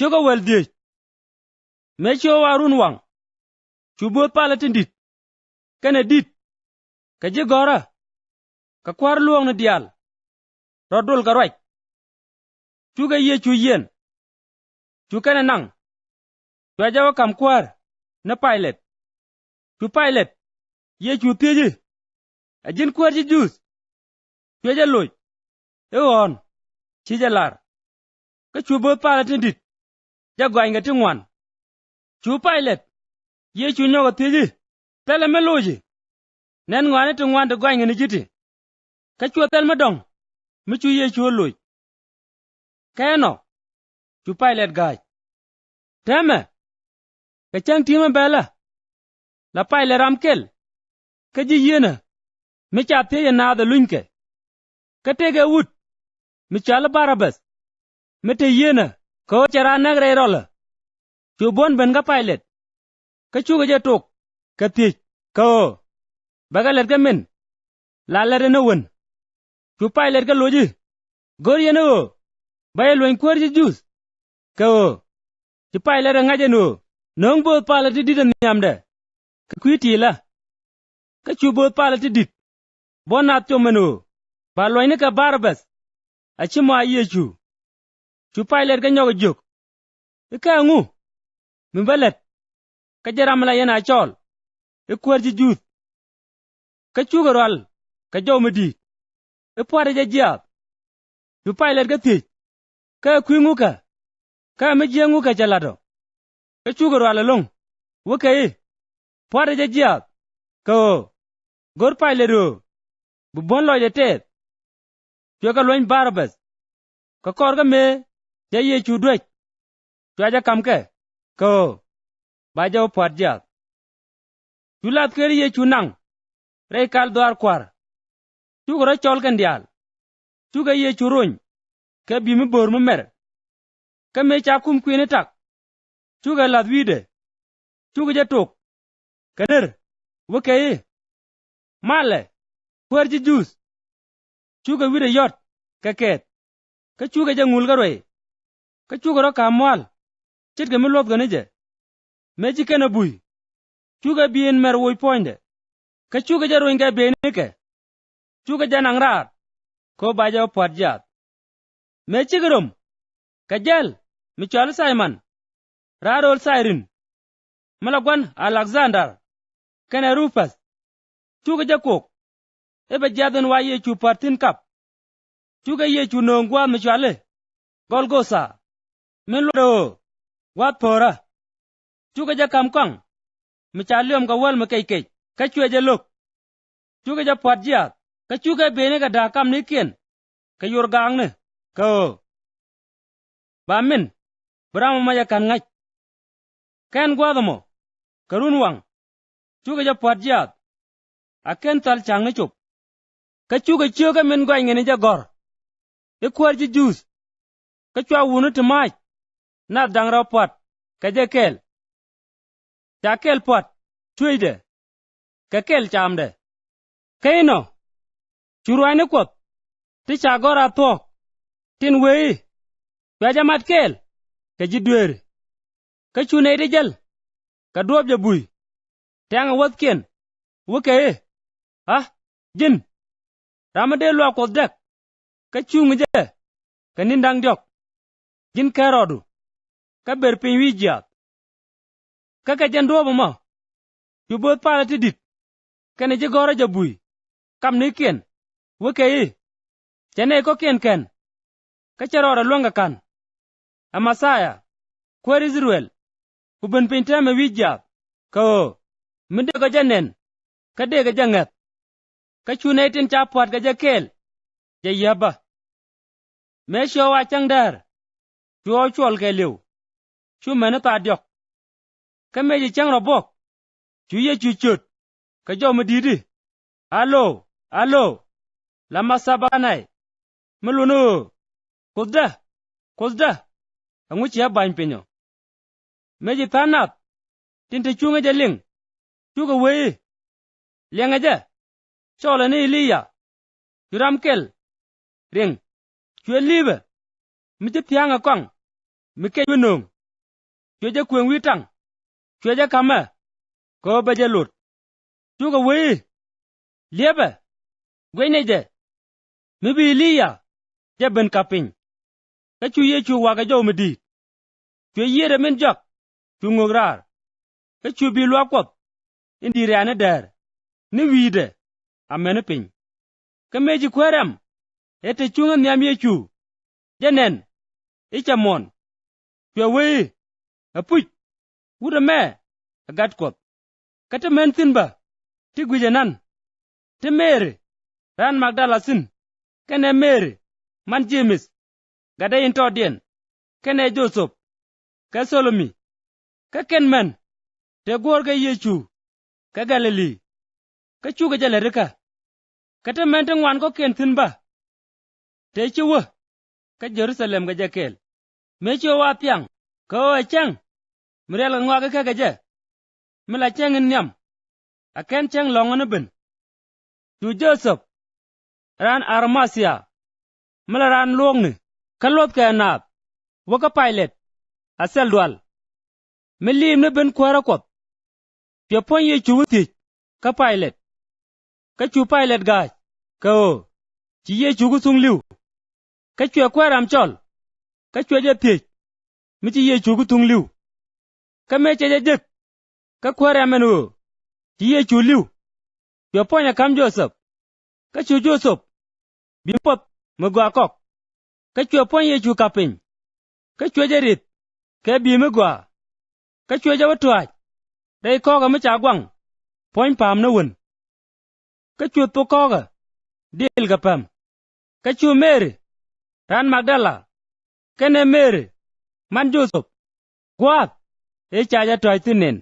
Chuga wel diech. Me cho warun wang. Chubot palatin dit. Kene dit. Ka jigora. Ka kwar luong na dial. Rodul ka right. Chuga ye chu yen. Chu kene nang. Chu ajawa kam kwar. Na pilot. Chu pilot. Ye chu tieji. Ajin kwar ji jus. Chu aja loy. Eon. Chija lar. Ka chubot palatin dit. Jagwa inga tingwan. Chu pilot. Ye chu nyoga tieji. Tele me loji. Nen ngwane tingwan de gwa inga ni jiti. Ka chu tel madong. Mi chu ye chu loy. Keno. Chu pilot gaj. Teme. Ka chang tima bela. La pilot ramkel. Ka ji yena. Mi cha teye na da lunke. Ka tege wut. Mi cha la barabas. Mi te yena. Ko chara nagre rola. Chu bon ben ga pilot. Ka chu ga jatok. Ka tij. Ko. Bagalet ka min. La lere na wen. Chu pilot ka loji. Gor yena o. Baye lwen kwar ji jus. Ko. Chu pilot ngaje no. Nong bo pilot di dan nyamde. Ka kwiti la. Ka chu bo pilot dit. Bon na to meno. Ba lwen ka barabas. Achimo aye chu. Chu pilot ka nyoga jok. Ika ngu. Mimbalet. Ka jaramla yena chol. Kwar ji jus. Ka chu garal. Ka jaw medi. Pwade jajia. Chu pilot ka tij. Ka kwingu ka. Ka mejengu ka jalado. Ka chu garal long. Wakai. Pwade jajia. Ko. Gor pilot o. Bubon loy de tet. Chu ka loin barabas. Ka kor ka me. Jaye chu dwek. Chu aja kam ke. Ko. Ba jaw pwad jak. Chu lat keri ye chu nang. Rei kal doar kwar. Chu gora chol kan dial. Chu ga ye chu runy. Ka bi mi bor mi mer. Ka me cha kum kwene tak. Chu ga lat wide. Chu ga jatok. Kader. Wakai. Male. Kwar ji jus. Chu ga wide yot. Ka ket. Ka chu ga jangul ga roi. Ka chu gora ka mwal. Chit ga mi lot ga nije. Meji kena bui. Chu ga bien mer woi poinde. Ka chu ga jaro inga benike. Chu ga janang rar. Ko baja pwad jat. Mechi grum. Ka jel. Mi chal Simon. Rarol Sirin. Malagwan Alexander. Kena Rufus. Chu ga jakok. Eba jaden wa ye chu partin kap. Chu ga ye chu nongwa mi chale. Golgosa. Min lo. Wat pora. Chu ga jakam kang. Mi chaliom ka wal mi kei. Ka chu ga lok. Chu ga pwad jat. Ka chu ga bene ka dakam ni kien. Ka yor gang ne. Ko. Ba min. Brahma maya kan ngach. Ken gwadamo. Karun wang. Chu ga pwad jat. A ken tal chang ne chup. Ka chu ga chio ka min gwa ngene ja gor. E kwar ji jus. Ka chwa wunu te mach. Na dang ra pwad. Ka ja kel. Ja kel pwad. Chuide. Ka kel chamde. Kaino. Churuane kwat. Ti cha gora thok. Tin wei. Kaja mat kel. Ka jidwere. Ka chune de jel. Ka duob ja bui. Tiang wat kien. Wakai. Ah. Jin. Ramade lwa kwa dek. Ka chung je. Ka nindang diok. Jin karodu. Ka berpin wijat. Ka jan duob ma. Chubot pala ti dit. Kene je gora ja bui. Kam ni kien. Wakai. Chane ko kien ken. Ka charora luanga kan. Amasaya. Kwar Israel. Kuben pintame wijat. Ko. Minde ko janen. Ka dega jangat. Ka chune tin cha pwat ka jakel. Jayaba. Me sho wa changdar. Chuo chol ke liu. Chu mena ta diok. Ka meji chang robok. Chu ye chu chut. Ka jo medidi. Alo. Alo. Lama sabanai. Melunu. Kuzda. Kuzda. Anguchi ya bany pinyo. Meji tanap. Tinte chunga jaling. Chuga wei. Liang aja. Chola ni iliya. Churam kel. Ring. Chue libe. Miti pianga kwang. Mike winung. chwe ja kweng wi tang chwe ja kama ko ba ja lut chu ga wi liebe gwene je mi bi liya ja ben kapin ka chu ye chu wa ga jo mi di chwe yere men jok chu ngograr ka chu bi lwa kwap indi rane der ni wide amene pin ka meji kwerem ete chunga nyam ye chu jenen ichamon chwe wi apuch wuda me agat kwap kata men tinba ti gwijenan ti mere ran magdala sin kene mere man James gada into dien kene Joseph ka Solomi ka kenmen te gor ga Yechu ka Galili ka chuga jalerika kata men te ngwan ko ken tinba te chuwa ka Jerusalem ga jakel me chuwa pyang ko chang mrel ngwa ga ga je mila chang nyam aken chang longono ben tu Joseph ran Armasia mila ran longni kalot ka nap waka pilot asel dual milim ne ben kwara kwap pye pon ye chuti ka pilot ka chu pilot ga ko chi ye chu sung liu ka chwe kwaram chol ka chwe je pye mi chi ye chu tung liu ka me che je jek ka kwara menu chi ye chu liu pye pon ya kam Joseph ka chu Joseph bi pop mo gwa kok ka chwe pon ye chu kapin ka chwe je rit ka bi mo gwa ka chwe je watwaj dai ko ga mi cha gwang pon pam na won ka chwe to ko ga dil ga pam ka chwe mere ran Magdala kene mere man Joseph gwat e cha ja toy tinen